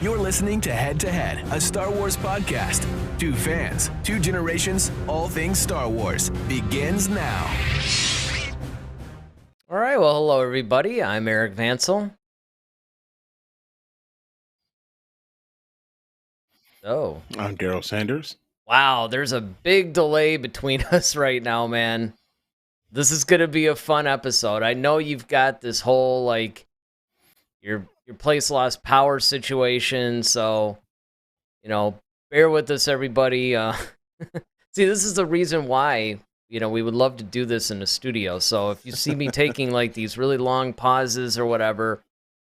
You're listening to Head to Head, a Star Wars podcast. Two fans, two generations, all things Star Wars begins now. All right, well, hello everybody. I'm Eric Vansel. Oh, I'm Daryl Sanders. wow, there's a big delay between us right now, man. This is gonna be a fun episode. I know you've got this whole your place lost power situation, so bear with us, everybody. See, this is the reason why we would love to do this in the studio. So if you see me taking like these really long pauses or whatever,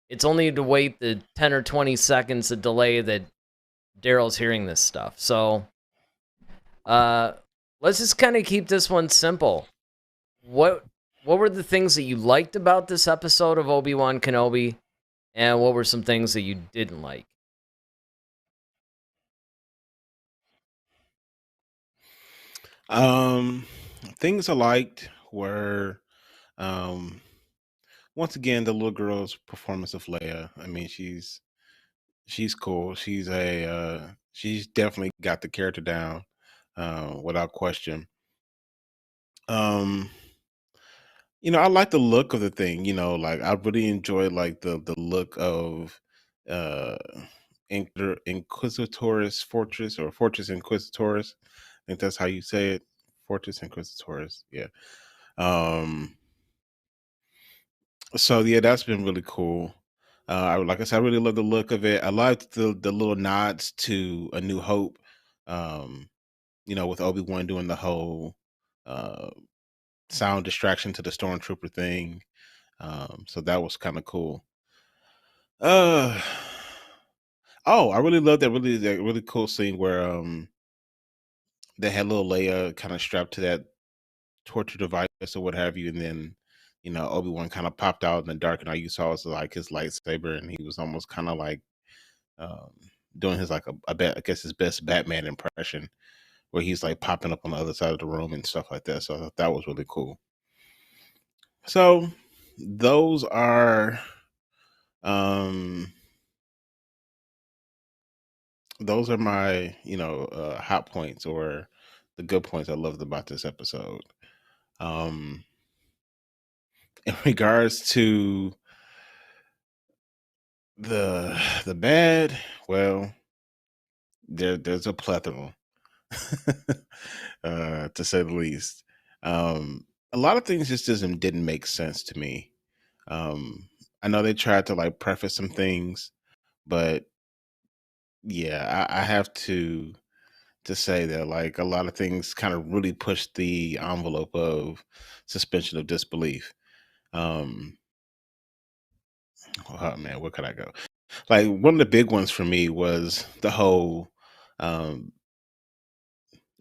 it's only to wait the 10 or 20 seconds of delay that Daryl's hearing this stuff. So let's just kind of keep this one simple. What were the things that you liked about this episode of Obi Wan Kenobi, and what were some things that you didn't like? Um, Things I liked were, um, once again, the little girl's performance of Leia. I mean, she's cool. She's definitely got the character down, without question. Um, I like the look of the thing. Like I really enjoy like the look of uh Inquisitor's Fortress or Fortress Inquisitor's. I think that's how you say it. Fortress Inquisitor's. Yeah. Um, so yeah, that's been really cool. Like I said, I really love the look of it. I liked the little nods to A New Hope. Um, with Obi-Wan doing the whole uh sound distraction to the stormtrooper thing. So that was kind of cool. Uh oh, I really love that really cool scene where they had little Leia kind of strapped to that torture device or what have you, and then Obi-Wan kind of popped out in the dark, and all you saw was like his lightsaber, and he was almost kind of like um, doing his like I guess his best Batman impression, where he's like popping up on the other side of the room and stuff like that. So I thought that was really cool. So those are um those are my hot points or the good points I loved about this episode. Um, in regards to the bad, well, there's a plethora, to say the least. A lot of things just didn't make sense to me. Um, I know they tried to like preface some things, but yeah, I have to say that like a lot of things kind of really pushed the envelope of suspension of disbelief. Um, oh man, where could I go? Like one of the big ones for me was the whole um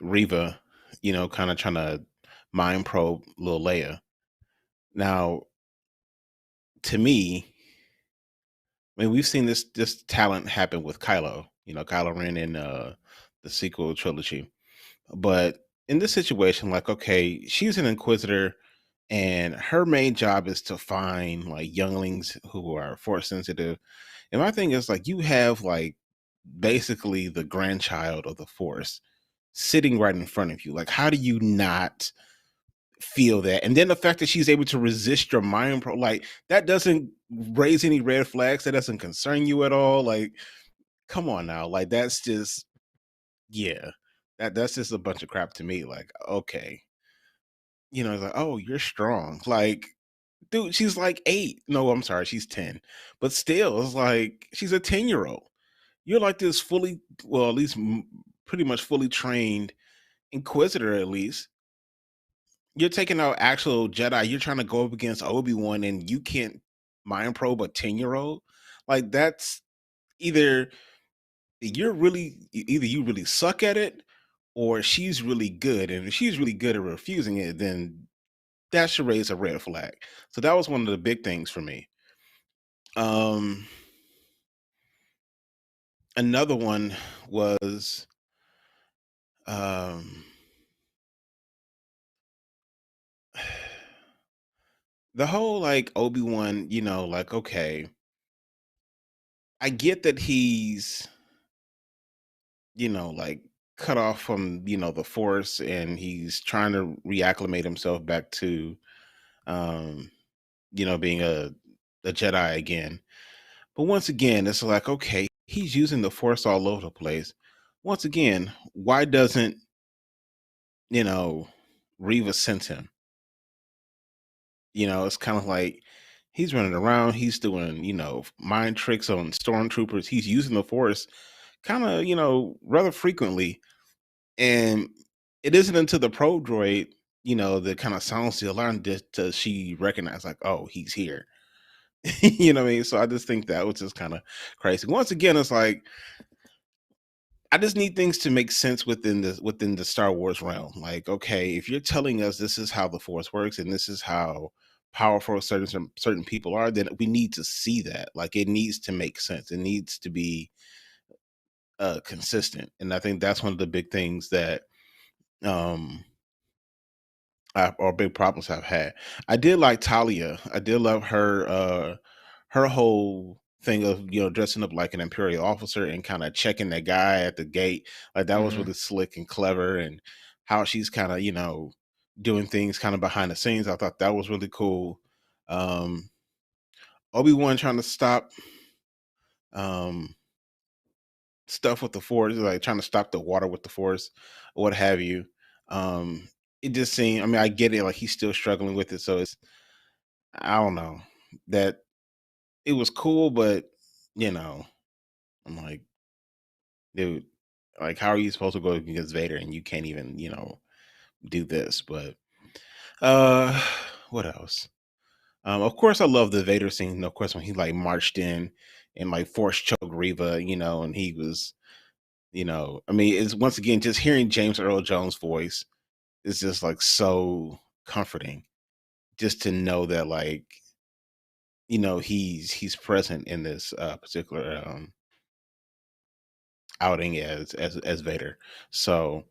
Riva, kind of trying to mind probe little Leia. Now, to me, I mean, we've seen this talent happen with Kylo. Kylo Ren in the sequel trilogy. But in this situation, like, okay, she's an inquisitor, and her main job is to find like younglings who are force sensitive. And my thing is like, you have like basically the grandchild of the force sitting right in front of you. Like, how do you not feel that? And then the fact that she's able to resist your mind pro, like that doesn't raise any red flags. That doesn't concern you at all. Like, come on now. Like, that's just, yeah, that's just a bunch of crap to me. Like, okay, it's like, oh, you're strong. Like, dude, she's like 8. No, I'm sorry, she's 10. But still, it's like she's a 10-year-old. You're like this fully, well, at least pretty much fully trained inquisitor. At least you're taking out actual Jedi. You're trying to go up against Obi-Wan, and you can't mind probe a 10-year-old. Like, that's either either you really suck at it, or she's really good. And if she's really good at refusing it, then that should raise a red flag. So that was one of the big things for me. Um, Another one was um the whole like Obi-Wan, like, okay, I get that he's, like cut off from, the force, and he's trying to reacclimate himself back to, um, being a Jedi again. But once again, it's like, okay, he's using the force all over the place. Once again, why doesn't, you know, Reva sense him? It's kind of like he's running around, he's doing, mind tricks on stormtroopers. He's using the force kind of, rather frequently. And it isn't until the probe droid, that kind of sounds the alarm does she recognize, like, oh, he's here. You know what I mean? So I just think that was just kind of crazy. Once again, it's like I just need things to make sense within the Star Wars realm. Like, okay, if you're telling us this is how the Force works and this is how powerful certain people are, then we need to see that. Like, it needs to make sense. It needs to be consistent, and I think that's one of the big things that um or big problems I've had. I did like Talia. I did love her whole thing of, dressing up like an Imperial officer and kind of checking that guy at the gate. Like, that was Hmm. really slick and clever, and how she's kind of, doing things kind of behind the scenes. I thought that was really cool. Um Obi-Wan trying to stop um stuff with the force, like trying to stop the water with the force, or what have you. Um it just seemed, I mean, I get it, like he's still struggling with it, so it's, I don't know, that it was cool, but you know, I'm like, dude, like, how are you supposed to go against Vader and you can't even, do this? But uh, what else? Of course, I love the Vader scene. Of course, when he like marched in and like force choked Reva, and he was, I mean, it's once again just hearing James Earl Jones' voice is just like so comforting, just to know that, like, he's present in this particular outing as Vader. So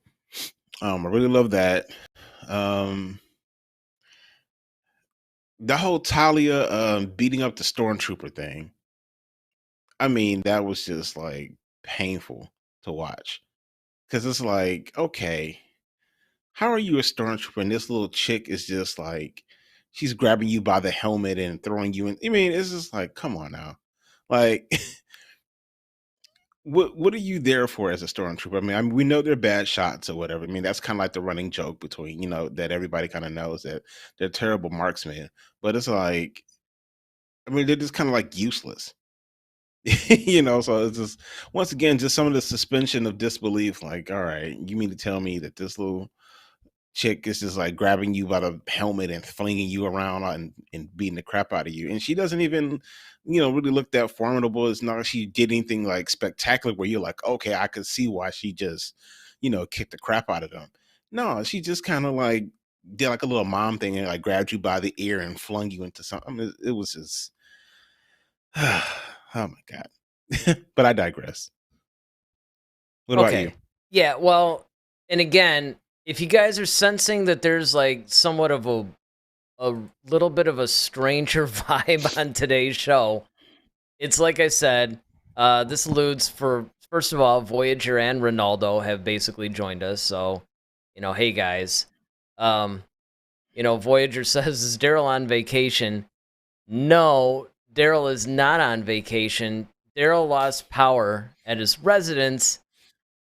I really love that. Um the whole Talia beating up the stormtrooper thing. I mean, that was just like painful to watch. Cause it's like, okay, how are you a stormtrooper and this little chick is just like, she's grabbing you by the helmet and throwing you in. I mean, it's just like, come on now. Like, what are you there for as a stormtrooper? I mean, we know they're bad shots or whatever. I mean, that's kind of like the running joke between, that everybody kind of knows that they're terrible marksmen. But it's like, I mean, they're just kind of like useless. So it's just, once again, just some of the suspension of disbelief. Like, all right, you mean to tell me that this little chick is just like grabbing you by the helmet and flinging you around and beating the crap out of you, and she doesn't even, really look that formidable. It's not like she did anything like spectacular where you're like, okay, I could see why she just, kicked the crap out of them. No, she just kind of like did like a little mom thing and like grabbed you by the ear and flung you into something. I mean, it was just oh my god. But I digress. What about you? Okay. Yeah, well, and again, if you guys are sensing that there's like somewhat of a little bit of a stranger vibe on today's show, it's like I said, this alludes for, first of all, Voyager and Ronaldo have basically joined us. So, hey guys. Um, Voyager says, is Daryl on vacation? No, Daryl is not on vacation. Daryl lost power at his residence,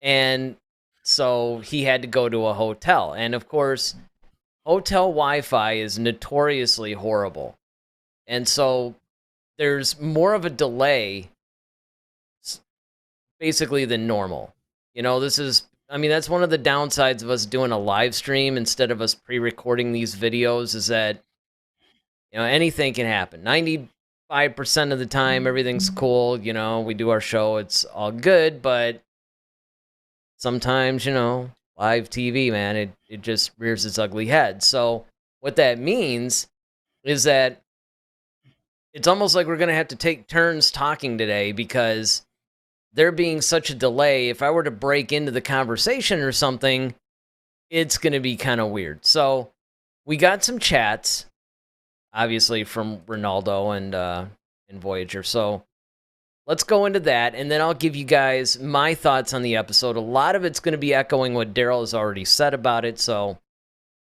and so he had to go to a hotel. And of course, hotel Wi-Fi is notoriously horrible. And so there's more of a delay basically than normal. This is, I mean, that's one of the downsides of us doing a live stream instead of us pre-recording these videos, is that, anything can happen. 95% of the time, everything's cool. We do our show, it's all good, but sometimes, live TV, man, it just rears its ugly head. So what that means is that it's almost like we're going to have to take turns talking today, because there being such a delay, if I were to break into the conversation or something, it's going to be kind of weird. So we got some chats, obviously, from Ronaldo and Voyager. So let's go into that, and then I'll give you guys my thoughts on the episode. A lot of it's going to be echoing what Daryl has already said about it, so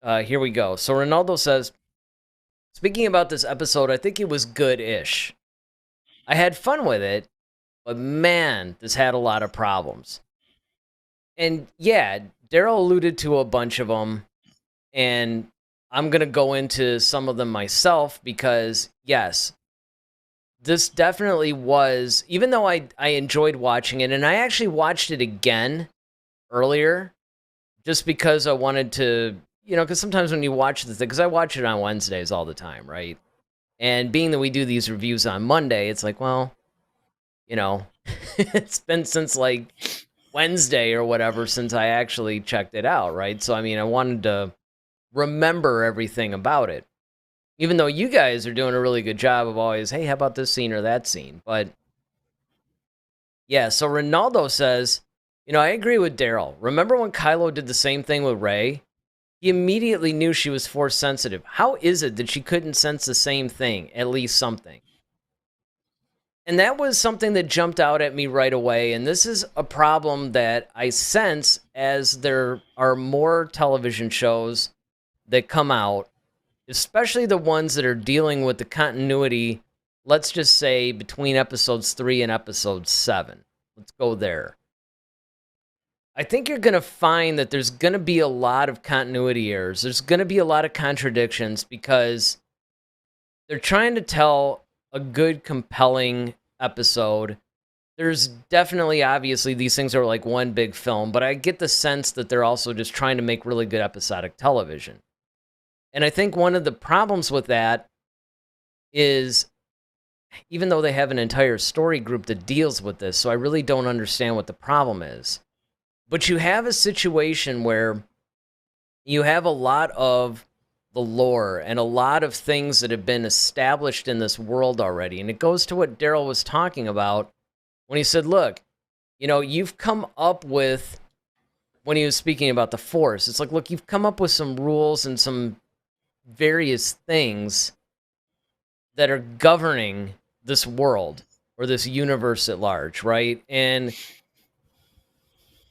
here we go. So Ronaldo says, speaking about this episode, I think it was good-ish. I had fun with it, but man, this had a lot of problems. And yeah, Daryl alluded to a bunch of them, and I'm going to go into some of them myself because, yes, this definitely was, even though I enjoyed watching it, and I actually watched it again earlier just because I wanted to, because sometimes when you watch the thing, because I watch it on Wednesdays all the time, right? And being that we do these reviews on Monday, it's like, well, it's been since like Wednesday or whatever since I actually checked it out, right? So, I wanted to remember everything about it. Even though you guys are doing a really good job of always, hey, how about this scene or that scene? But, yeah, so Ronaldo says, I agree with Daryl. Remember when Kylo did the same thing with Rey? He immediately knew she was force sensitive. How is it that she couldn't sense the same thing, at least something? And that was something that jumped out at me right away, and this is a problem that I sense as there are more television shows that come out, especially the ones that are dealing with the continuity, let's just say, between episodes 3 and episode 7. Let's go there. I think you're going to find that there's going to be a lot of continuity errors. There's going to be a lot of contradictions because they're trying to tell a good, compelling episode. There's definitely, obviously, these things are like one big film, but I get the sense that they're also just trying to make really good episodic television. And I think one of the problems with that is, even though they have an entire story group that deals with this, so I really don't understand what the problem is. But you have a situation where you have a lot of the lore and a lot of things that have been established in this world already. And it goes to what Daryl was talking about when he said, look, you've come up with, when he was speaking about the Force, it's like, look, you've come up with some rules and some various things that are governing this world or this universe at large, right? And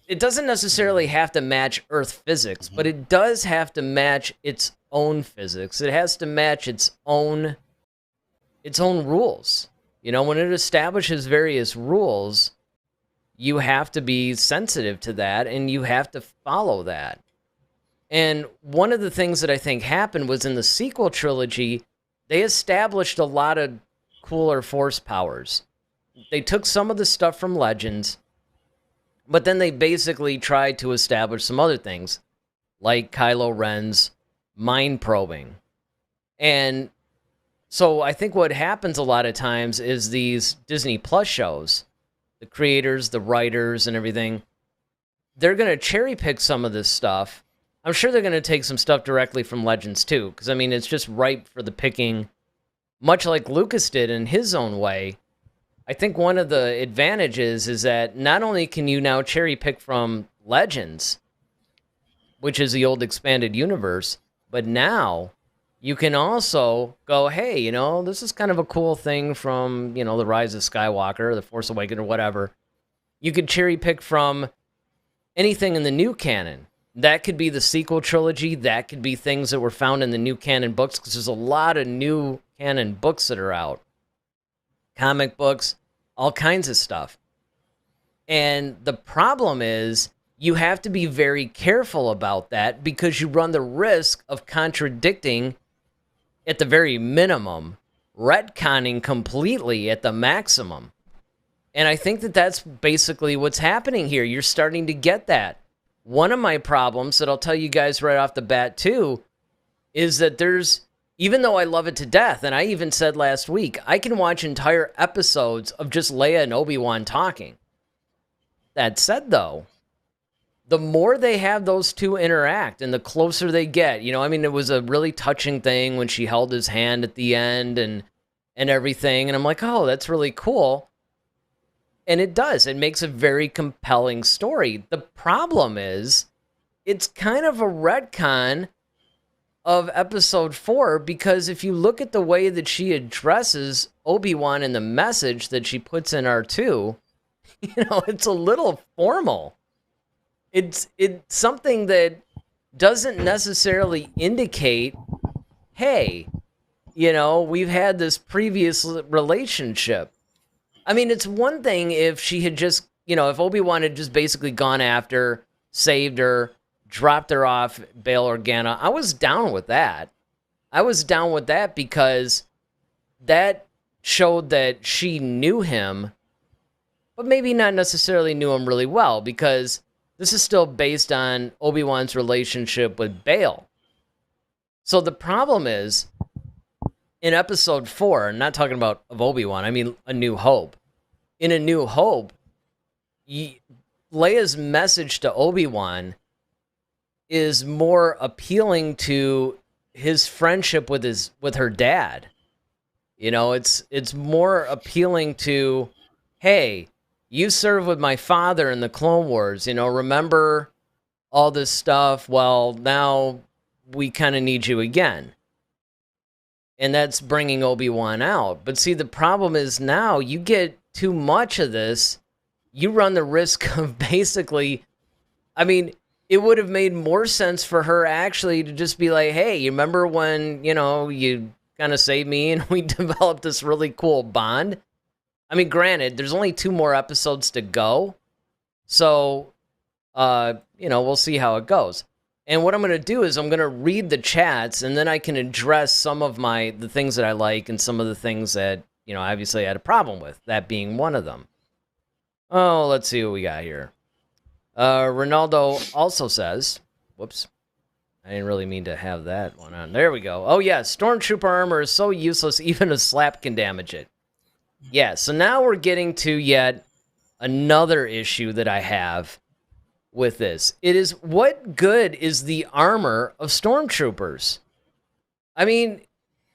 it doesn't necessarily have to match Earth physics, but it does have to match its own physics. It has to match its own rules. When it establishes various rules, you have to be sensitive to that and you have to follow that. And one of the things that I think happened was in the sequel trilogy, they established a lot of cooler Force powers. They took some of the stuff from Legends, but then they basically tried to establish some other things, like Kylo Ren's mind probing. And so I think what happens a lot of times is these Disney Plus shows, the creators, the writers, and everything, they're going to cherry pick some of this stuff. I'm sure they're going to take some stuff directly from Legends too, because it's just ripe for the picking, much like Lucas did in his own way. I think one of the advantages is that not only can you now cherry pick from Legends, which is the old expanded universe, but now you can also go, hey, this is kind of a cool thing from, The Rise of Skywalker, The Force Awakens, or whatever. You could cherry pick from anything in the new canon. That could be the sequel trilogy. That could be things that were found in the new canon books, because there's a lot of new canon books that are out. Comic books, all kinds of stuff. And the problem is you have to be very careful about that because you run the risk of contradicting, at the very minimum, retconning completely at the maximum. And I think that that's basically what's happening here. You're starting to get that. One of my problems that I'll tell you guys right off the bat too is that even though I love it to death, and I even said last week, I can watch entire episodes of just Leia and Obi Wan talking. That said, though, the more they have those two interact and the closer they get, it was a really touching thing when she held his hand at the end and everything. And I'm like, oh, that's really cool. And it does. It makes a very compelling story. The problem is, it's kind of a retcon of episode 4, because if you look at the way that she addresses Obi-Wan and the message that she puts in R2, it's a little formal. It's something that doesn't necessarily indicate, hey, we've had this previous relationship. I mean, it's one thing if she had just, if Obi-Wan had just basically gone after, saved her, dropped her off Bail Organa. I was down with that. Because that showed that she knew him, but maybe not necessarily knew him really well, because this is still based on Obi-Wan's relationship with Bail. So the problem is, in episode 4, I'm not talking about of Obi-Wan, I mean A New Hope. In A New Hope, Leia's message to Obi-Wan is more appealing to his friendship with her dad. It's more appealing to, hey, you served with my father in the Clone Wars, remember all this stuff? Well, now we kind of need you again. And that's bringing Obi-Wan out. But see, the problem is now you get too much of this, you run the risk of basically, I mean, it would have made more sense for her actually to just be like, hey, you remember when, you kind of saved me and we developed this really cool bond? I mean, granted, there's only 2 more episodes to go. So, we'll see how it goes. And what I'm going to do is I'm going to read the chats, and then I can address some of the things that I like and some of the things that, obviously I had a problem with, that being one of them. Oh, let's see what we got here. Ronaldo also says, whoops, I didn't really mean to have that one on. There we go. Oh, yeah, Stormtrooper armor is so useless, even a slap can damage it. Yeah, so now we're getting to yet another issue that I have with this. It is, what good is the armor of Stormtroopers? I mean,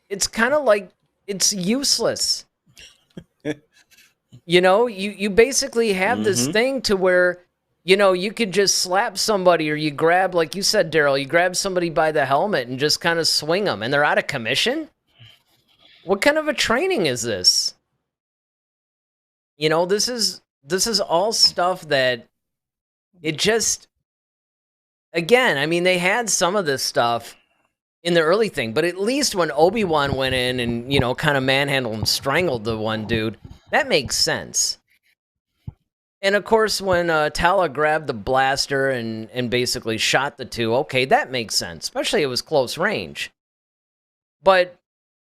it's kind of like, it's useless. You basically have this thing to where, you could just slap somebody, or you grab, like you said, Daryl, you grab somebody by the helmet and just kind of swing them, and they're out of commission? What kind of a training is this? This is all stuff that it just, again, I mean, they had some of this stuff in the early thing, but at least when Obi-Wan went in and, kind of manhandled and strangled the one dude, that makes sense. And of course, when Tala grabbed the blaster and basically shot the two, okay, that makes sense, especially it was close range. But,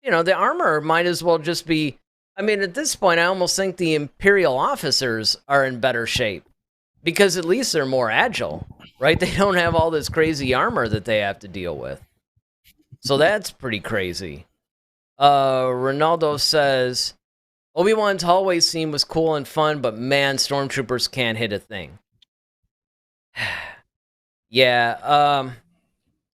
the armor might as well just be, I mean, at this point, I almost think the Imperial officers are in better shape, because at least they're more agile, right? They don't have all this crazy armor that they have to deal with. So that's pretty crazy. Ronaldo says, Obi-Wan's hallway scene was cool and fun, but man, Stormtroopers can't hit a thing. Yeah,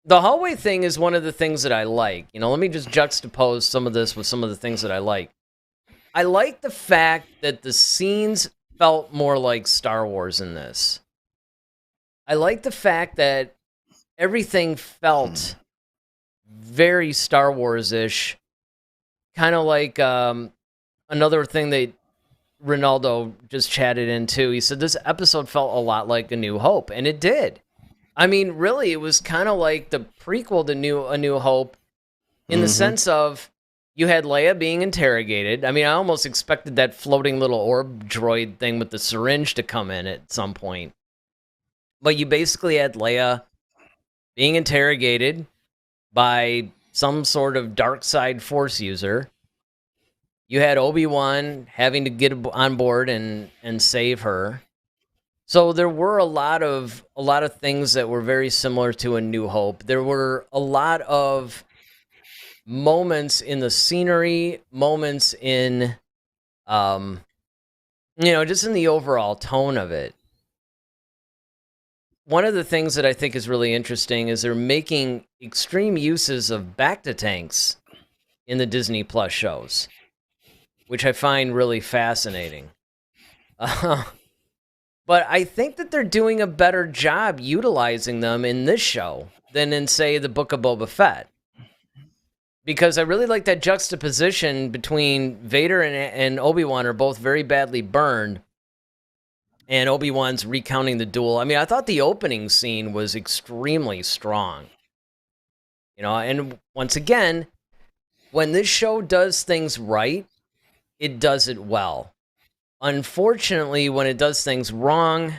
the hallway thing is one of the things that I like. Let me just juxtapose some of this with some of the things that I like. I like the fact that the scenes felt more like Star Wars in this. I like the fact that everything felt very Star Wars-ish. Kind of like another thing that Ronaldo just chatted into. He said this episode felt a lot like A New Hope, and it did. I mean, really, it was kind of like the prequel to A New Hope in the sense of you had Leia being interrogated. I mean, I almost expected that floating little orb droid thing with the syringe to come in at some point. But you basically had Leia being interrogated by some sort of dark side force user. You had Obi-Wan having to get on board and save her. So there were a lot of things that were very similar to A New Hope. There were a lot of moments in the scenery, moments in, just in the overall tone of it. One of the things that I think is really interesting is they're making extreme uses of Bacta tanks in the Disney Plus shows, which I find really fascinating. But I think that they're doing a better job utilizing them in this show than in, say, the Book of Boba Fett. Because I really like that juxtaposition between Vader and Obi-Wan are both very badly burned. And Obi-Wan's recounting the duel. I mean, I thought the opening scene was extremely strong. You know, and once again, when this show does things right, it does it well. Unfortunately, when it does things wrong,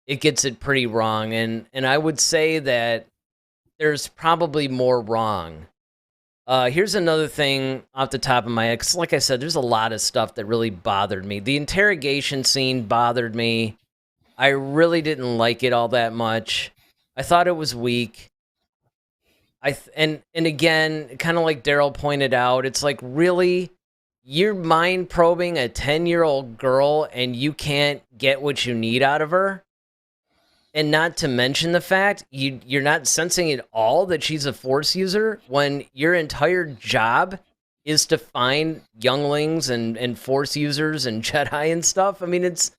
it gets it pretty wrong. And I would say that there's probably more wrong. Here's another thing off the top of my head. 'Cause like I said, there's a lot of stuff that really bothered me. The interrogation scene bothered me. I really didn't like it all that much. I thought it was weak. And again, kind of like Daryl pointed out, it's like, really, you're mind probing a 10-year-old girl and you can't get what you need out of her? And not to mention the fact you're not sensing at all that she's a Force user when your entire job is to find younglings and Force users and Jedi and stuff. I mean, it's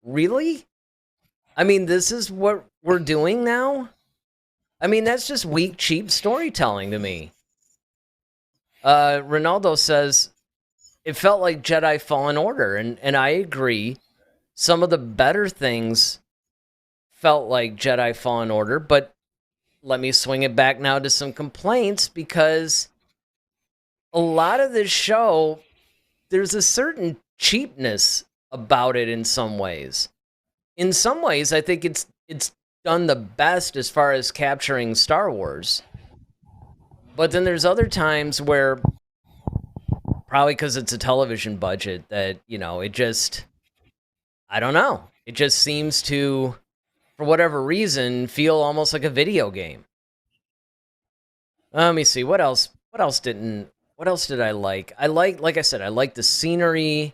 really? I mean, this is what we're doing now? I mean, that's just weak, cheap storytelling to me. Ronaldo says, it felt like Jedi Fallen Order, and I agree. Some of the better things felt like Jedi Fallen Order, but let me swing it back now to some complaints, because a lot of this show, there's a certain cheapness about it in some ways. In some ways, I think it's done the best as far as capturing Star Wars. But then there's other times where, probably because it's a television budget, that, you know, it just, I don't know. It just seems to, for whatever reason, feel almost like a video game. Let me see, what else did I like? Like I said, I liked the scenery.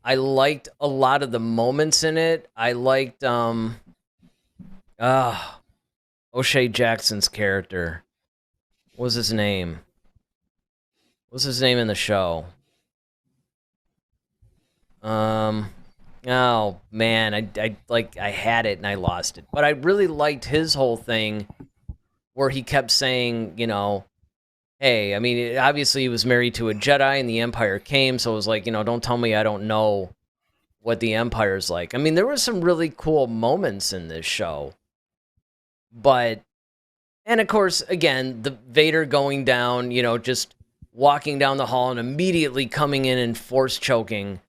I liked a lot of the moments in it. I liked O'Shea Jackson's character. What was his name? What's his name in the show? Oh man, I had it and I lost it. But I really liked his whole thing where he kept saying, you know, hey, I mean, obviously he was married to a Jedi and the Empire came, so it was like, you know, don't tell me I don't know what the Empire's like. I mean, there were some really cool moments in this show. But, and of course, again, the Vader going down, you know, just walking down the hall and immediately coming in and force choking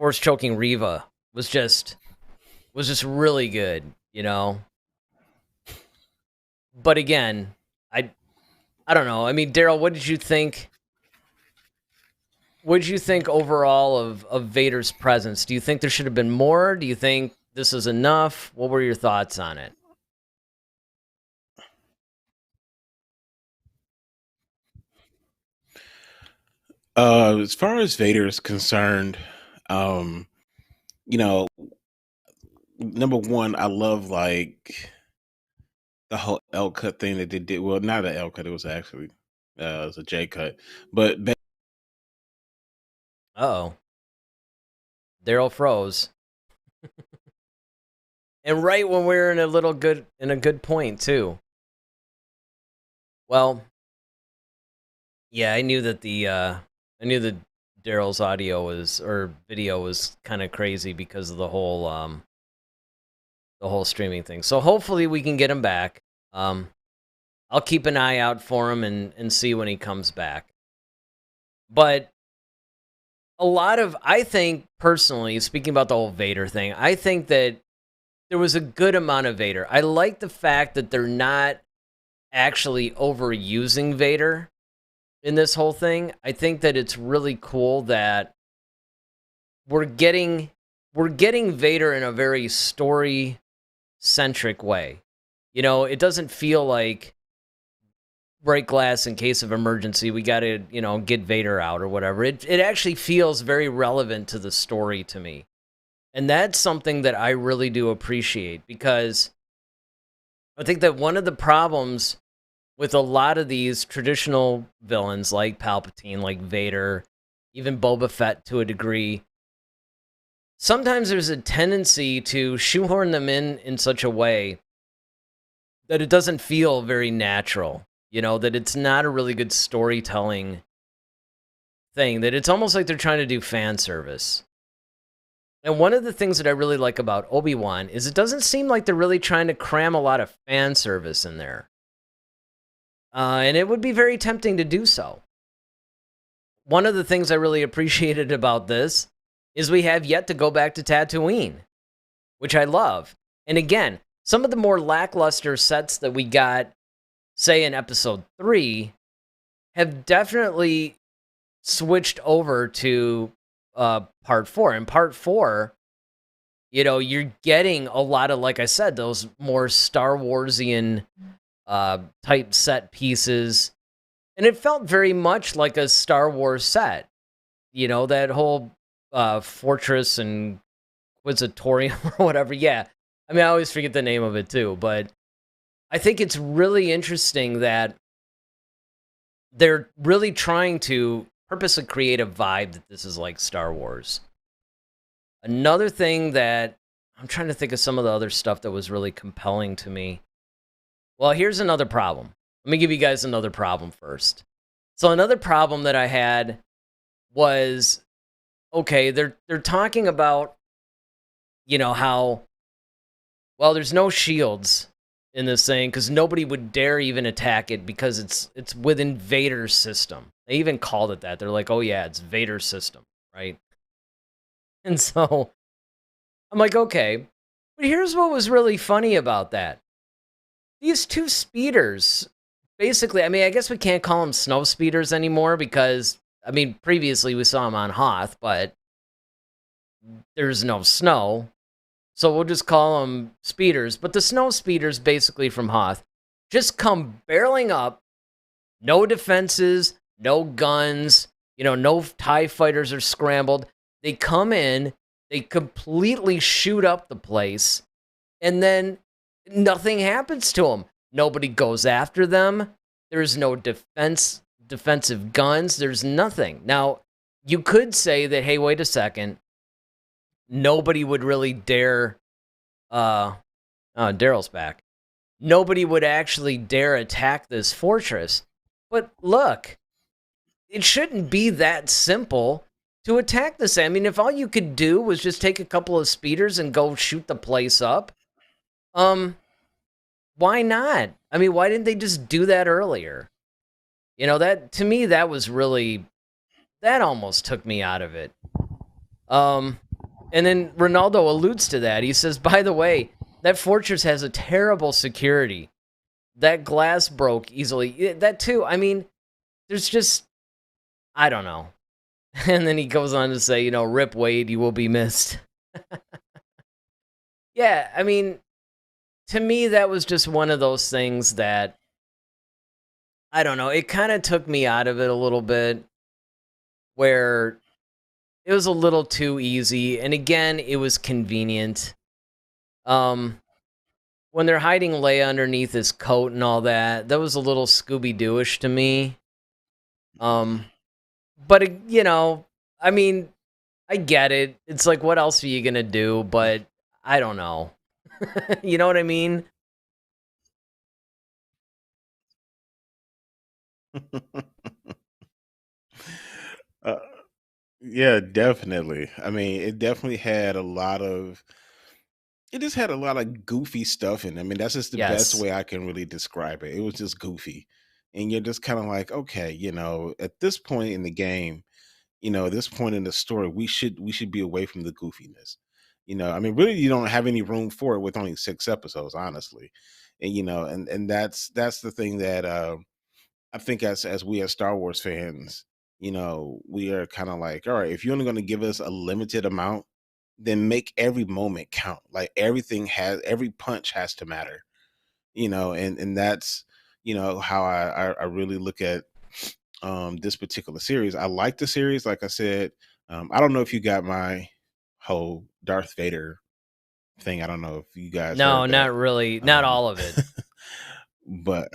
Reva was just really good, you know. But again, I don't know. I mean, Daryl, what did you think? What did you think overall of Vader's presence? Do you think there should have been more? Do you think this is enough? What were your thoughts on it? As far as Vader is concerned, you know, number one, I love like the whole L cut thing that they did. Well, not an L cut; it was actually it was a J cut. But Uh-oh. Daryl froze. And right when we're in a good point too. Well, yeah, I knew that Daryl's audio or video was kind of crazy because of the whole streaming thing. So hopefully we can get him back. I'll keep an eye out for him and see when he comes back. But I think personally, speaking about the whole Vader thing, I think that there was a good amount of Vader. I like the fact that they're not actually overusing Vader in this whole thing. I think that it's really cool that we're getting Vader in a very story-centric way. You know, it doesn't feel like break glass in case of emergency, we got to, you know, get Vader out or whatever. It actually feels very relevant to the story to me. And that's something that I really do appreciate, because I think that one of the problems with a lot of these traditional villains like Palpatine, like Vader, even Boba Fett to a degree, sometimes there's a tendency to shoehorn them in such a way that it doesn't feel very natural. That it's not a really good storytelling thing, that it's almost like they're trying to do fan service. And one of the things that I really like about Obi-Wan is it doesn't seem like they're really trying to cram a lot of fan service in there. And it would be very tempting to do so. One of the things I really appreciated about this is we have yet to go back to Tatooine, which I love. And again, some of the more lackluster sets that we got, say in episode 3, have definitely switched over to part 4. In part 4, you're getting a lot of, like I said, those more Star Warsian type set pieces. And it felt very much like a Star Wars set. That whole fortress and Quisitorium or whatever. Yeah. I mean, I always forget the name of it too, but I think it's really interesting that they're really trying to purposely create a vibe that this is like Star Wars. Another thing that I'm trying to think of some of the other stuff that was really compelling to me. Well, here's another problem. Let me give you guys another problem first. So another problem that I had was, okay, they're talking about, how, well, there's no shields in this thing because nobody would dare even attack it because it's within Vader's system. They even called it that. They're like, oh yeah, it's Vader's system, right? And so I'm like, okay. But here's what was really funny about that. These two speeders, basically, I mean, I guess we can't call them snow speeders anymore because, I mean, previously we saw them on Hoth, but there's no snow. So we'll just call them speeders. But the snow speeders, basically from Hoth, just come barreling up. No defenses, no guns, no TIE fighters are scrambled. They come in, they completely shoot up the place, and then nothing happens to them. Nobody goes after them. There's no defensive guns. There's nothing. Now, you could say that, hey, wait a second. Nobody would really dare, Daryl's back. Nobody would actually dare attack this fortress. But look, it shouldn't be that simple to attack this. I mean, if all you could do was just take a couple of speeders and go shoot the place up, why not? I mean, why didn't they just do that earlier? That, to me, that almost took me out of it. And then Ronaldo alludes to that. He says, by the way, that fortress has a terrible security. That glass broke easily. That too, I mean, there's just, I don't know. And then he goes on to say, rip Wade, you will be missed. Yeah, I mean, to me, that was just one of those things that, I don't know, it kind of took me out of it a little bit, where it was a little too easy. And again, it was convenient. When they're hiding Leia underneath his coat and all that, that was a little Scooby-Doo-ish to me. But, I mean, I get it. It's like, what else are you going to do? But I don't know. You know what I mean? uh, yeah, definitely. I mean, it definitely had a lot of. It just had a lot of goofy stuff in it. I mean, that's just the best Yes. way I can really describe it. It was just goofy, and you're just kind of like, okay, at this point in the game, at this point in the story, we should be away from the goofiness. I mean, really, you don't have any room for it with only 6 episodes, honestly. And and that's the thing that I think as we as Star Wars fans, we are kind of like, all right, if you're only going to give us a limited amount, then make every moment count. Like every punch has to matter. And that's how I really look at this particular series. I like the series, like I said. I don't know if you got my whole Darth Vader thing. I don't know if you guys No, heard that. not really. Not Um, all of it. but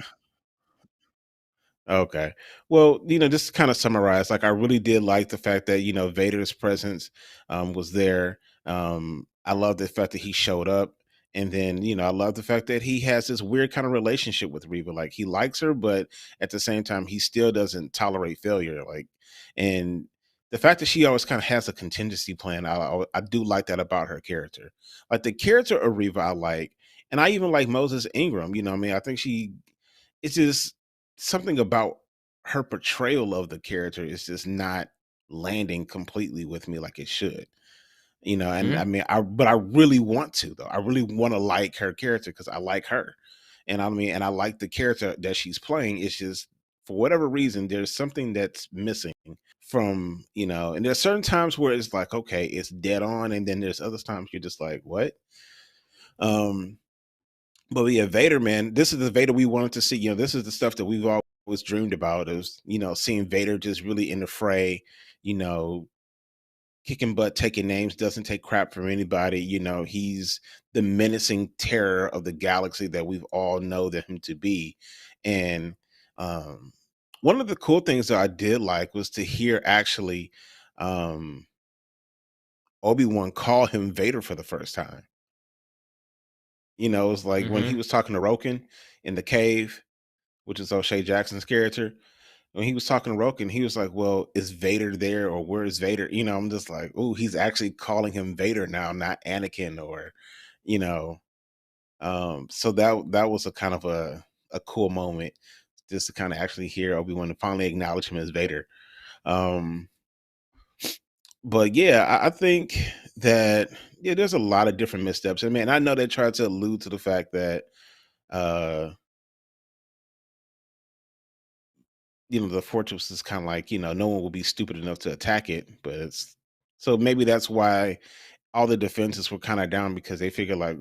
Okay. Well, just to kind of summarize, like I really did like the fact that, Vader's presence was there. I love the fact that he showed up. And then, I love the fact that he has this weird kind of relationship with Reva. Like he likes her, but at the same time, he still doesn't tolerate failure. Like, and the fact that she always kind of has a contingency plan, I do like that about her character. Like the character of Reva, I like, and I even like Moses Ingram. I mean, I think it's just something about her portrayal of the character is just not landing completely with me like it should. And I Mhm. mean, but I really want to though. I really want to like her character because I like her, and I mean, and I like the character that she's playing. It's just for whatever reason, there's something that's missing from And there's certain times where it's like, okay, it's dead on, and then there's other times you're just like, what? Um, but yeah, Vader, man, this is the Vader we wanted to see. This is the stuff that we've always dreamed about is, seeing Vader just really in the fray, you know, kicking butt, taking names, doesn't take crap from anybody. He's the menacing terror of the galaxy that we've all know that him to be. And um, one of the cool things that I did like was to hear actually um, Obi Wan call him Vader for the first time. It's like when he Mhm. was talking to Roken in the cave, which is O'Shea Jackson's character. When he was talking to Roken, he was like, "Well, is Vader there, or where is Vader?" I'm just like, "Oh, he's actually calling him Vader now, not Anakin." Or, you know, so that was a kind of a cool moment, just to kind of actually hear Obi Wan finally acknowledge him as Vader. Um, but yeah, I think that there's a lot of different missteps. I mean, I know they tried to allude to the fact that uh the fortress is kind of like, no one will be stupid enough to attack it, but it's so maybe that's why all the defenses were kind of down because they figure like,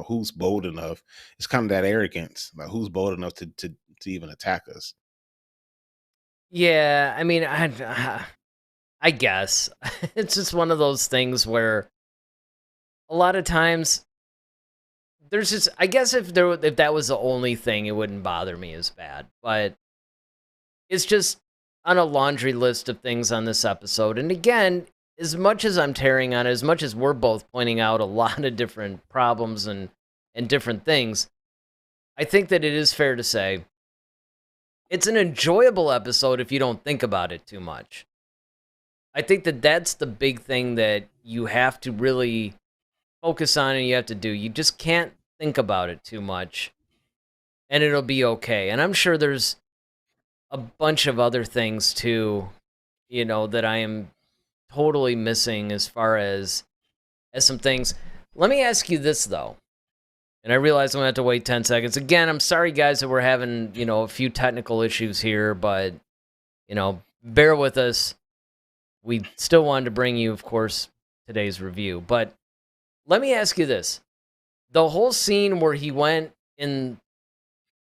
who's bold enough. It's kind of that arrogance, like who's bold enough to even attack us. Yeah, I mean, I guess it's just one of those things where a lot of times there's just I guess if that was the only thing, it wouldn't bother me as bad. But it's just on a laundry list of things on this episode. And again, as much as I'm tearing on it, as much as we're both pointing out a lot of different problems and different things, I think that it is fair to say it's an enjoyable episode if you don't think about it too much. I think that that's the big thing that you have to really focus on and you have to do. You just can't think about it too much and it'll be okay. And I'm sure there's a bunch of other things too, that I am totally missing as some things. Let me ask you this though. And I realize I'm gonna have to wait 10 seconds. Again, I'm sorry guys that we're having, a few technical issues here, but bear with us. We still wanted to bring you, of course, today's review. But let me ask you this. The whole scene where he went in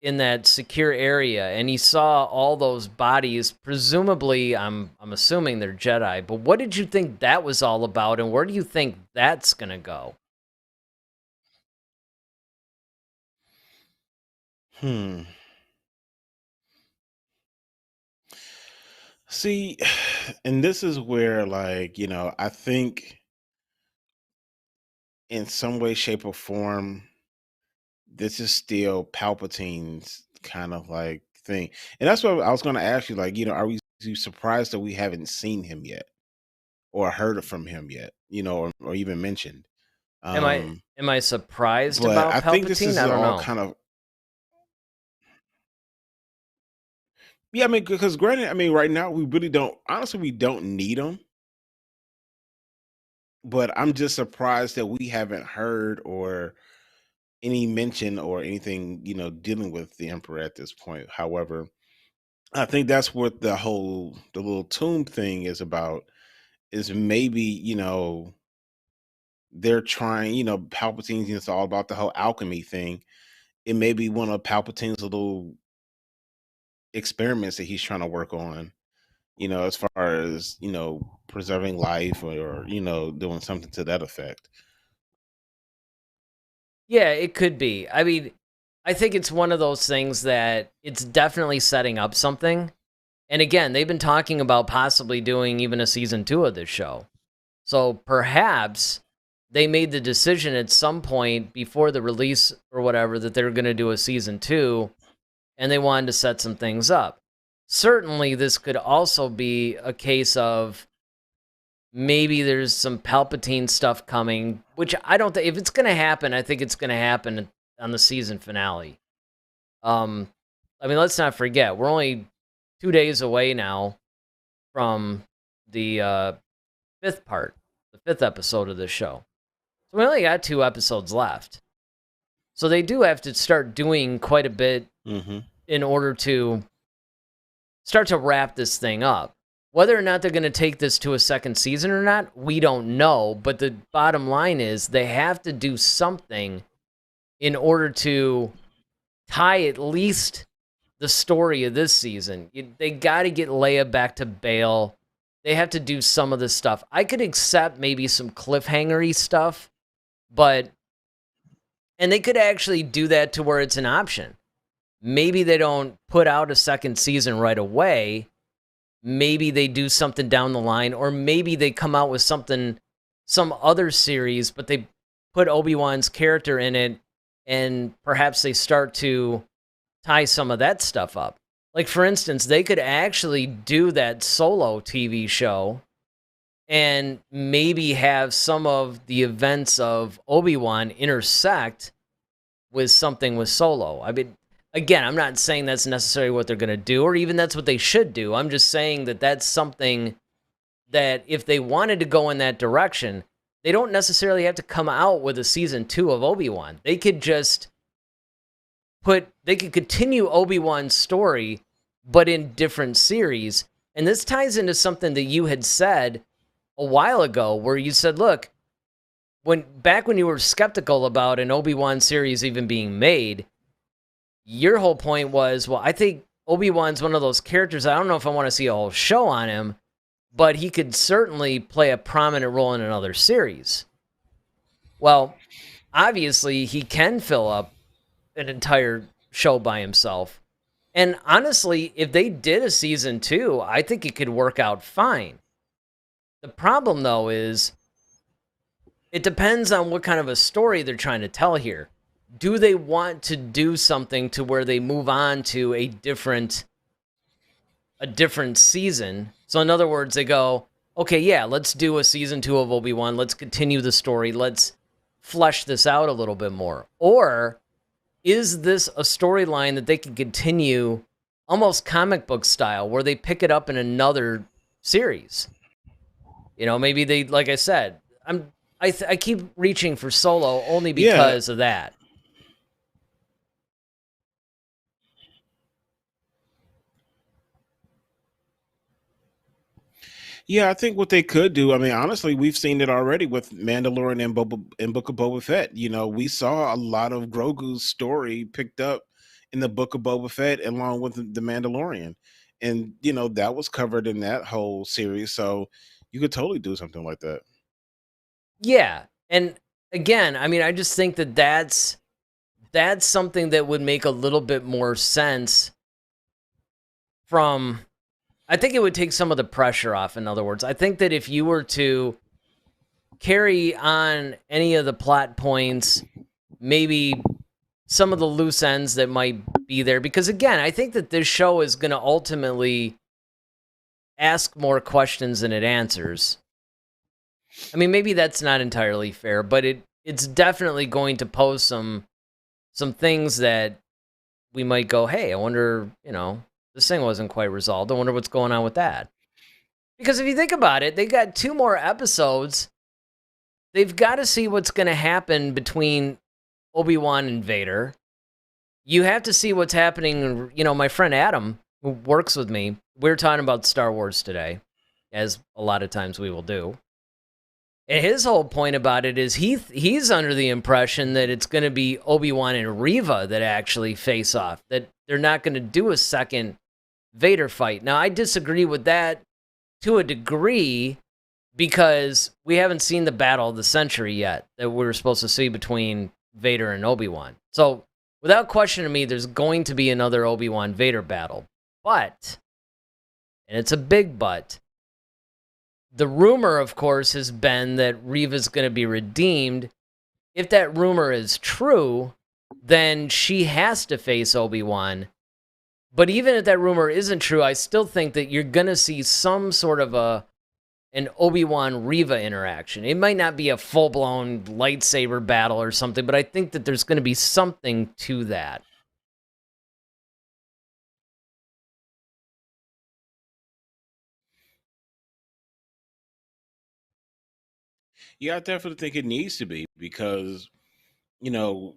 that secure area and he saw all those bodies, presumably I'm assuming they're Jedi, but what did you think that was all about and where do you think that's going to go? Hmm. See, and this is where, like, I think in some way, shape, or form, this is still Palpatine's kind of like thing. And that's what I was going to ask you. Like, are we surprised that we haven't seen him yet or heard from him yet, or even mentioned? Am I Um, am I surprised but about I think this Palpatine? is I don't all know. kind of, yeah, I mean, because granted, I mean, right now we really don't, honestly, we don't need him. But I'm just surprised that we haven't heard or any mention or anything, dealing with the emperor at this point. However, I think that's what the little tomb thing is about. Is maybe they're trying, Palpatine's. It's all about the whole alchemy thing. It may be one of Palpatine's little experiments that he's trying to work on. As far as preserving life or doing something to that effect. Yeah, it could be. I mean, I think it's one of those things that it's definitely setting up something. And again, they've been talking about possibly doing even a season 2 of this show. So perhaps they made the decision at some point before the release or whatever that they were going to do a season 2, and they wanted to set some things up. Certainly, this could also be a case of maybe there's some Palpatine stuff coming, which I don't think, if it's going to happen, I think it's going to happen on the season finale. I mean, let's not forget, we're only 2 days away now from the fifth part, the 5th episode of this show. So we only got 2 episodes left. So they do have to start doing quite a bit in order to start to wrap this thing up. Whether or not they're going to take this to a second season or not, we don't know. But the bottom line is they have to do something in order to tie at least the story of this season. They got to get Leia back to Bail. They have to do some of this stuff. I could accept maybe some cliffhanger-y stuff, and they could actually do that to where it's an option. Maybe they don't put out a second season right away. Maybe they do something down the line, or maybe they come out with something, some other series, but they put Obi-Wan's character in it, and perhaps they start to tie some of that stuff up. Like, for instance, they could actually do that Solo TV show and maybe have some of the events of Obi-Wan intersect with something with Solo. I mean, again, I'm not saying that's necessarily what they're going to do, or even that's what they should do. I'm just saying that that's something that if they wanted to go in that direction, they don't necessarily have to come out with a season 2 of Obi-Wan. They could just they could continue Obi-Wan's story, but in different series. And this ties into something that you had said a while ago, where you said, look, back when you were skeptical about an Obi-Wan series even being made, your whole point was, well, I think Obi-Wan's one of those characters, I don't know if I want to see a whole show on him, but he could certainly play a prominent role in another series. Well, obviously, he can fill up an entire show by himself. And honestly, if they did a season 2, I think it could work out fine. The problem, though, is it depends on what kind of a story they're trying to tell here. Do they want to do something to where they move on to a different season? So in other words, they go, okay, yeah, let's do a season 2 of Obi-Wan. Let's continue the story. Let's flesh this out a little bit more. Or is this a storyline that they can continue almost comic book style, where they pick it up in another series? You know, maybe they, like I said, I keep reaching for Solo only because of that. Yeah, I think what they could do, I mean, honestly, we've seen it already with Mandalorian and Book of Boba Fett. You know, we saw a lot of Grogu's story picked up in the Book of Boba Fett along with the Mandalorian. And, you know, that was covered in that whole series. So you could totally do something like that. Yeah. And again, I mean, I just think that that's something that would make a little bit more sense from... I think it would take some of the pressure off, in other words. I think that if you were to carry on any of the plot points, maybe some of the loose ends that might be there, because again, I think that this show is going to ultimately ask more questions than it answers. I mean, maybe that's not entirely fair, but it's definitely going to pose some things that we might go, hey, I wonder, you know, this thing wasn't quite resolved. I wonder what's going on with that. Because if you think about it, they got 2 more episodes. They've got to see what's going to happen between Obi-Wan and Vader. You have to see what's happening. You know, my friend Adam, who works with me, we were talking about Star Wars today, as a lot of times we will do. And his whole point about it is he's under the impression that it's going to be Obi-Wan and Reva that actually face off, that they're not going to do a second Vader fight. Now, I disagree with that to a degree, because we haven't seen the battle of the century yet that we were supposed to see between Vader and Obi-Wan. So without question to me, there's going to be another Obi-Wan Vader battle. But, and it's a big but, the rumor, of course, has been that Reva's going to be redeemed. If that rumor is true, then she has to face Obi-Wan. But even if that rumor isn't true, I still think that you're going to see some sort of an Obi-Wan Reva interaction. It might not be a full-blown lightsaber battle or something, but I think that there's going to be something to that. Yeah, I definitely think it needs to be because you know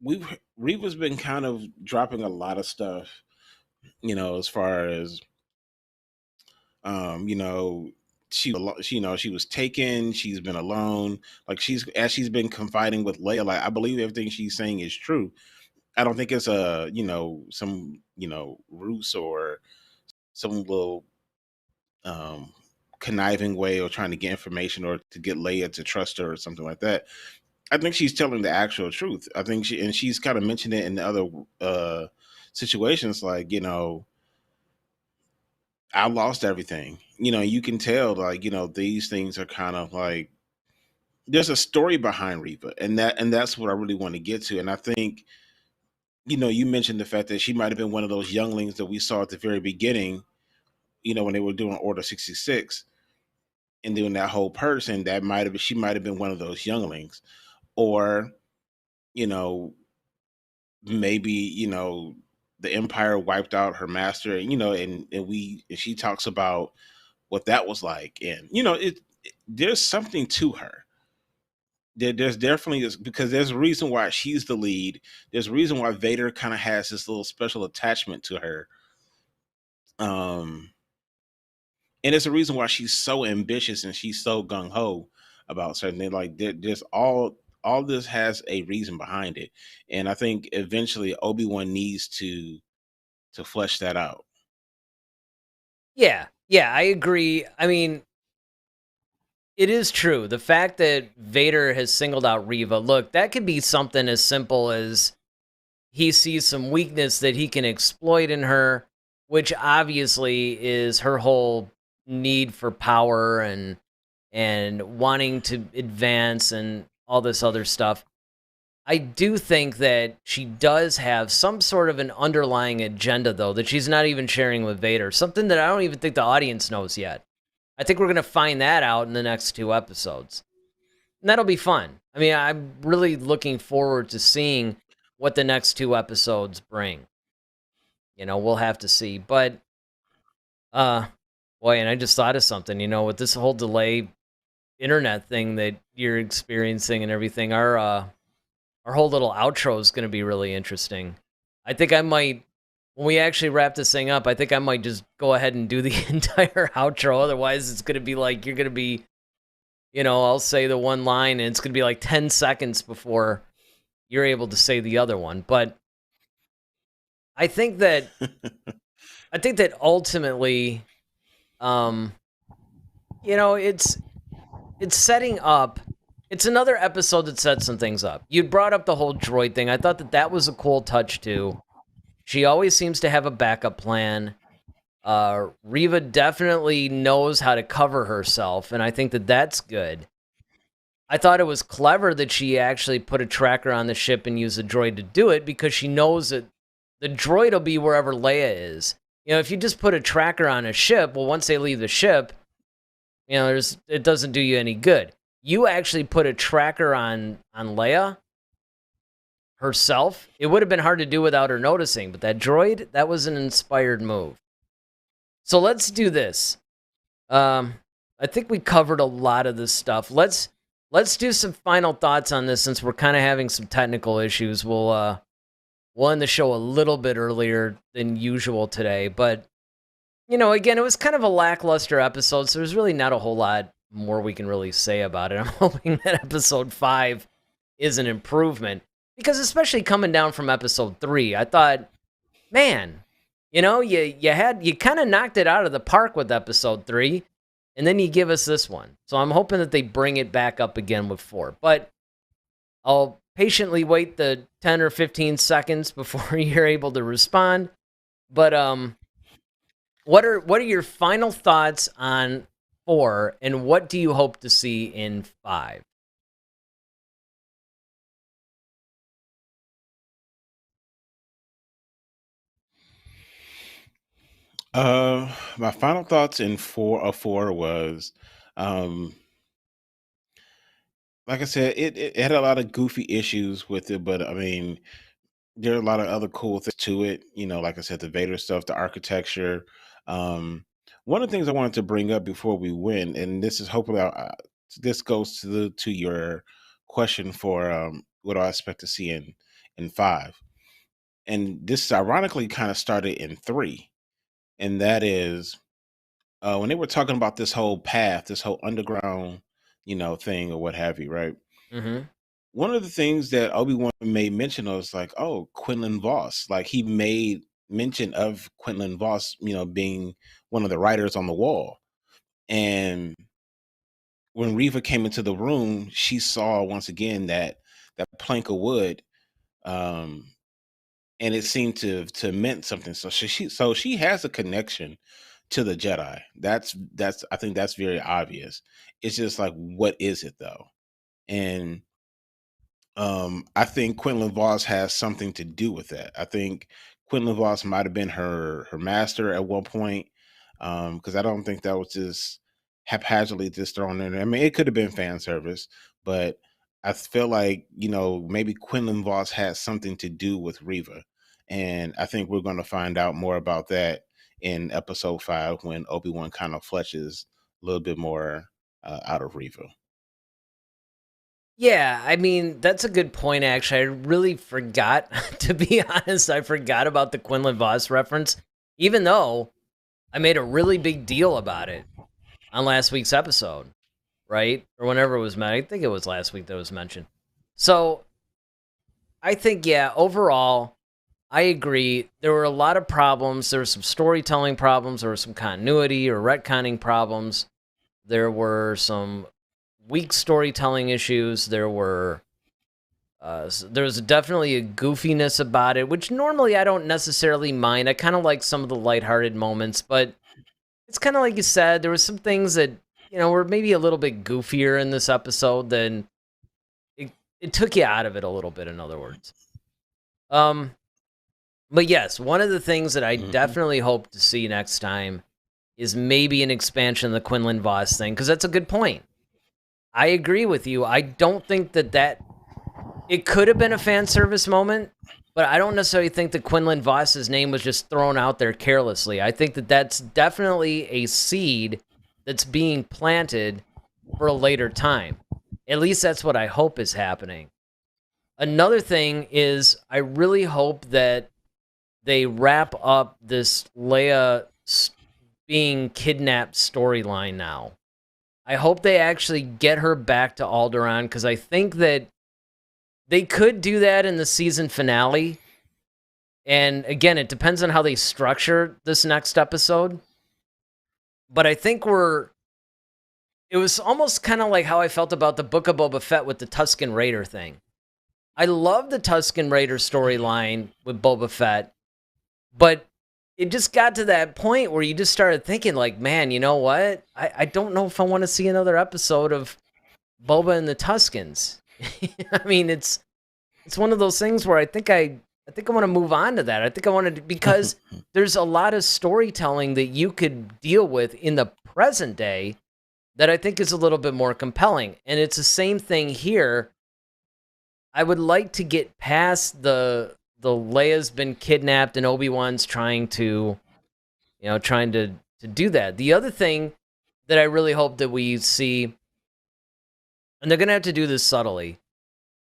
we've Reva's been kind of dropping a lot of stuff. As far as um, you know, she was taken. She's been alone. Like she's been confiding with Leia. Like I believe everything she's saying is true. I don't think it's some ruse or some little um conniving way of trying to get information or to get Leia to trust her or something like that. I think she's telling the actual truth. I think she's kind of mentioned it in the other situations, like I lost everything. You can tell, like these things are kind of like there's a story behind Reva, and that's what I really want to get to. And I think you mentioned the fact that she might have been one of those younglings that we saw at the very beginning. When they were doing Order 66 and doing that whole person, she might have been one of those younglings, or you know maybe the empire wiped out her master, and she talks about what that was like, and there's something to her. There's definitely because there's a reason why she's the lead. There's a reason why Vader kind of has this little special attachment to her, um and it's a reason why she's so ambitious and she's so gung-ho about certain things. Like there's all this has a reason behind it, and I think eventually Obi-Wan needs to flesh that out. Yeah, I agree. I mean, it is true. The fact that Vader has singled out Reva, look, that could be something as simple as he sees some weakness that he can exploit in her, which obviously is her whole need for power and wanting to advance and all this other stuff. I do think that she does have some sort of an underlying agenda, though, that she's not even sharing with Vader. Something that I don't even think the audience knows yet. I think we're going to find that out in the next 2 episodes. And that'll be fun. I mean, I'm really looking forward to seeing what the next 2 episodes bring. We'll have to see. But, boy, and I just thought of something, with this whole delay internet thing that you're experiencing and everything, our whole little outro is going to be really interesting. I think I might, when we actually wrap this thing up, I think I might just go ahead and do the entire outro. Otherwise, it's going to be like, you're going to be, I'll say the one line and it's going to be like 10 seconds before you're able to say the other one. But I think that, ultimately, it's setting up. It's another episode that sets some things up. You brought up the whole droid thing. I thought that was a cool touch, too. She always seems to have a backup plan. Reva definitely knows how to cover herself, and I think that that's good. I thought it was clever that she actually put a tracker on the ship and used a droid to do it, because she knows that the droid will be wherever Leia is. If you just put a tracker on a ship, well, once they leave the ship, it doesn't do you any good. You actually put a tracker on Leia herself. It would have been hard to do without her noticing, but that droid, that was an inspired move. So let's do this. I think we covered a lot of this stuff. Let's do some final thoughts on this, since we're kind of having some technical issues. We'll end the show a little bit earlier than usual today, but again, it was kind of a lackluster episode, so there's really not a whole lot more we can really say about it. I'm hoping that episode 5 is an improvement, because especially coming down from episode 3, I thought, man, you kind of knocked it out of the park with episode 3, and then you give us this one. So I'm hoping that they bring it back up again with 4. But I'll patiently wait the 10 or 15 seconds before you're able to respond. But what are your final thoughts on 4, and what do you hope to see in 5? My final thoughts in four was, um, like I said, it had a lot of goofy issues with it, but I mean, there are a lot of other cool things to it. You know, like I said, the Vader stuff, the architecture. Um, One of the things I wanted to bring up before we win, and this is hopefully this goes to your question for what do I expect to see in 5, and this ironically kind of started in 3, and that is when they were talking about this whole path, this whole underground, thing or what have you, right? Mm-hmm. One of the things that Obi-Wan made mention of was like, oh, Quinlan Voss. Like he made mention of Quinlan Voss, being one of the writers on the wall. And when Reva came into the room, she saw once again that plank of wood, um, and it seemed to meant something. So she has a connection to the Jedi. That's I think that's very obvious. It's just like, what is it though? And I think Quinlan Voss has something to do with that. I think Quinlan Voss might have been her master at one point, because I don't think that was just haphazardly just thrown in there. I mean, it could have been fan service, but I feel like maybe Quinlan Voss has something to do with Reva, and I think we're going to find out more about that in Episode 5 when Obi-Wan kind of fleshes a little bit more out of Reva. Yeah, I mean, that's a good point, actually. I really forgot, to be honest, I forgot about the Quinlan Voss reference, even though I made a really big deal about it on last week's episode, right? Or whenever it was mentioned. I think it was last week that it was mentioned. So I think, yeah, overall, I agree. There were a lot of problems. There were some storytelling problems. There were some continuity or retconning problems. There were some weak storytelling issues. There was definitely a goofiness about it, which normally I don't necessarily mind. I kind of like some of the lighthearted moments, but it's kind of like you said, there were some things that, were maybe a little bit goofier in this episode than it took you out of it a little bit, in other words. But yes, one of the things that I definitely hope to see next time is maybe an expansion of the Quinlan Voss thing, because that's a good point. I agree with you. I don't think that it could have been a fan service moment, but I don't necessarily think that Quinlan Voss's name was just thrown out there carelessly. I think that that's definitely a seed that's being planted for a later time. At least that's what I hope is happening. Another thing is I really hope that they wrap up this Leia being kidnapped storyline now. I hope they actually get her back to Alderaan, because I think that they could do that in the season finale. And again, it depends on how they structure this next episode. But I think it was almost kind of like how I felt about the Book of Boba Fett with the Tusken Raider thing. I love the Tusken Raider storyline with Boba Fett, but it just got to that point where you just started thinking like, man, you know what? I don't know if I want to see another episode of Boba and the Tuskens. I mean, it's one of those things where I think I want to move on to that. I think I want to, because there's a lot of storytelling that you could deal with in the present day that I think is a little bit more compelling. And it's the same thing here. I would like to get past the Leia's been kidnapped and Obi-Wan's trying to do that. The other thing that I really hope that we see, and they're going to have to do this subtly,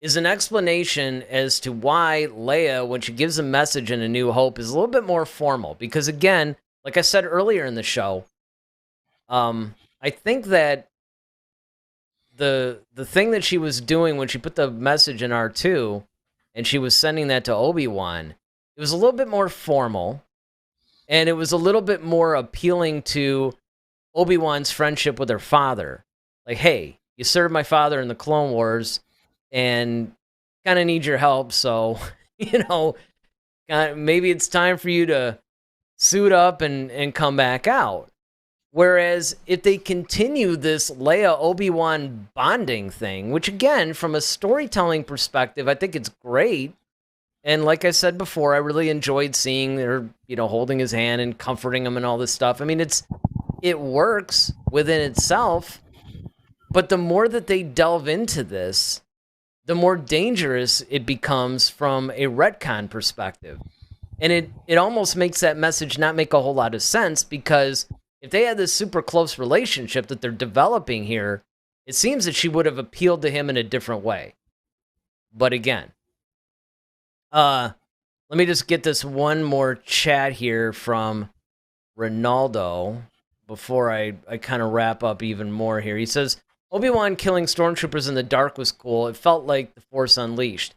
is an explanation as to why Leia, when she gives a message in A New Hope, is a little bit more formal. Because again, like I said earlier in the show, I think that the thing that she was doing when she put the message in R2 and she was sending that to Obi-Wan, it was a little bit more formal, and it was a little bit more appealing to Obi-Wan's friendship with her father. Like, hey, you served my father in the Clone Wars, and kind of need your help. So, maybe it's time for you to suit up and come back out. Whereas if they continue this Leia Obi-Wan bonding thing, which again, from a storytelling perspective, I think it's great. And like I said before, I really enjoyed seeing her, holding his hand and comforting him and all this stuff. I mean, it works within itself, but the more that they delve into this, the more dangerous it becomes from a retcon perspective. And it almost makes that message not make a whole lot of sense, because if they had this super close relationship that they're developing here, it seems that she would have appealed to him in a different way. But again, let me just get this one more chat here from Ronaldo before I kind of wrap up even more here. He says, Obi-Wan killing stormtroopers in the dark was cool. It felt like the Force Unleashed.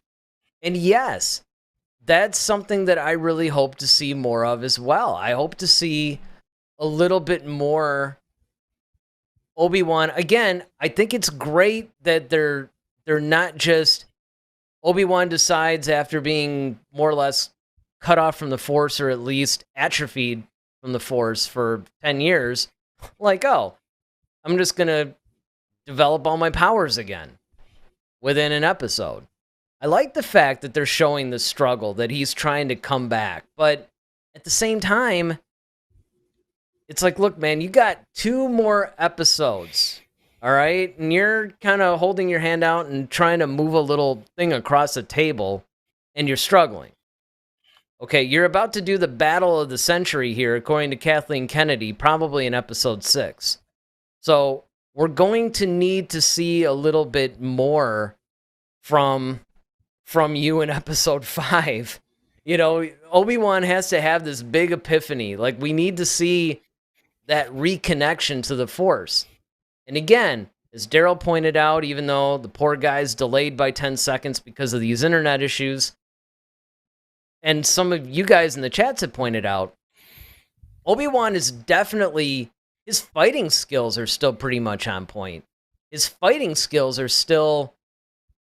And yes, that's something that I really hope to see more of as well. I hope to see a little bit more Obi-Wan. Again, I think it's great that they're not just Obi-Wan decides after being more or less cut off from the Force, or at least atrophied from the Force for 10 years, like, oh, I'm just going to develop all my powers again within an episode. I like the fact that they're showing the struggle, that he's trying to come back. But at the same time, it's like, look, man, you got 2 more episodes, all right? And you're kind of holding your hand out and trying to move a little thing across the table, and you're struggling. Okay, you're about to do the battle of the century here, according to Kathleen Kennedy, probably in episode 6. So we're going to need to see a little bit more from you in episode 5. Obi-Wan has to have this big epiphany. Like, we need to see that reconnection to the Force. And again, as Daryl pointed out, even though the poor guy's delayed by 10 seconds because of these internet issues, and some of you guys in the chats have pointed out, Obi-Wan is definitely, his fighting skills are still pretty much on point. His fighting skills are still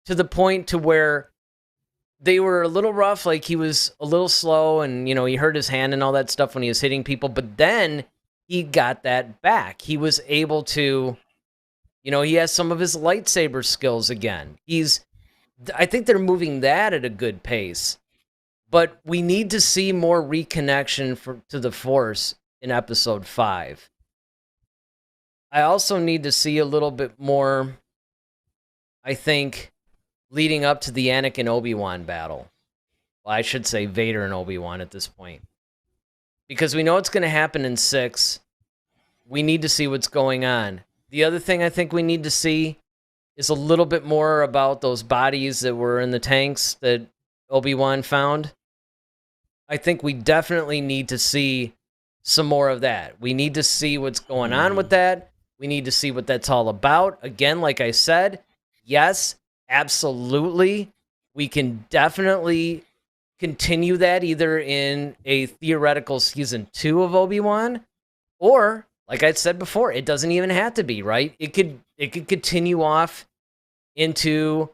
to the point to where they were a little rough, like he was a little slow, and, he hurt his hand and all that stuff when he was hitting people, but then he got that back. He was able to, he has some of his lightsaber skills again. I think they're moving that at a good pace, but we need to see more reconnection to the Force in episode 5. I also need to see a little bit more, I think, leading up to the Anakin Obi-Wan battle. Well, I should say Vader and Obi-Wan at this point. Because we know it's going to happen in 6. We need to see what's going on. The other thing I think we need to see is a little bit more about those bodies that were in the tanks that Obi-Wan found. I think we definitely need to see some more of that. We need to see what's going on with that. We need to see what that's all about. Again, like I said, yes, absolutely. We can definitely continue that either in a theoretical season 2 of Obi-Wan, or, like I said before, it doesn't even have to be, right? It could continue off into,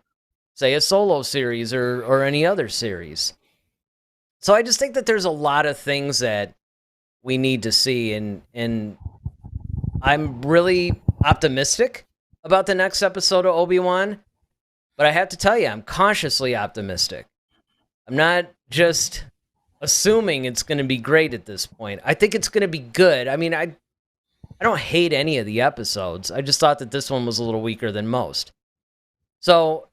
say, a solo series or any other series. So I just think that there's a lot of things that we need to see, and I'm really optimistic about the next episode of Obi-Wan, but I have to tell you, I'm cautiously optimistic. I'm not just assuming it's going to be great at this point. I think it's going to be good. I mean, I don't hate any of the episodes. I just thought that this one was a little weaker than most. So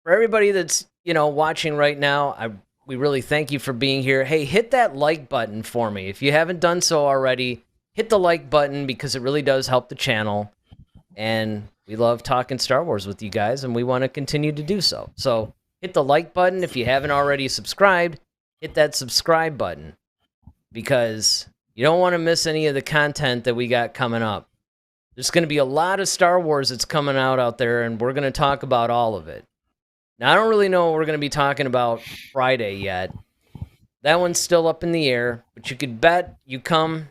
for everybody that's, watching right now, we really thank you for being here. Hey, hit that like button for me. If you haven't done so already, hit the like button, because it really does help the channel. And we love talking Star Wars with you guys, and we want to continue to do so. So hit the like button. If you haven't already subscribed, hit that subscribe button, because you don't want to miss any of the content that we got coming up. There's going to be a lot of Star Wars that's coming out there, and we're going to talk about all of it. Now, I don't really know what we're going to be talking about Friday yet. That one's still up in the air, but you could bet you come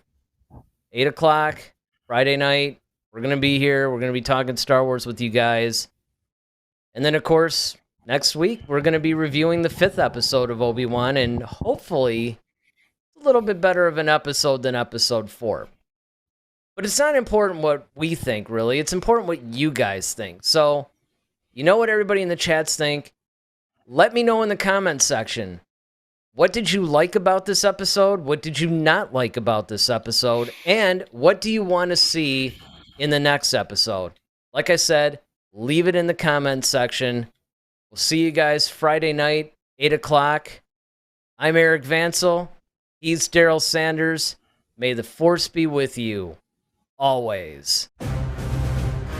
8 o'clock Friday night. We're going to be here. We're going to be talking Star Wars with you guys. And then, of course, next week, we're going to be reviewing the 5th episode of Obi-Wan, and hopefully a little bit better of an episode than episode 4. But it's not important what we think, really. It's important what you guys think. So, you know what everybody in the chats think? Let me know in the comments section. What did you like about this episode? What did you not like about this episode? And what do you want to see in the next episode? Like I said, leave it in the comments section. We'll see you guys Friday night, 8 o'clock. I'm Eric Vansel. He's Daryl Sanders. May the Force be with you. Always.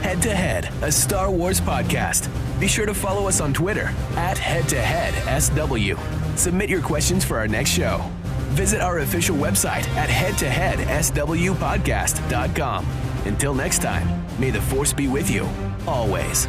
Head to Head, a Star Wars podcast. Be sure to follow us on Twitter @HeadToHeadSW. Submit your questions for our next show. Visit our official website at headtoheadswpodcast.com. Until next time, may the Force be with you, always.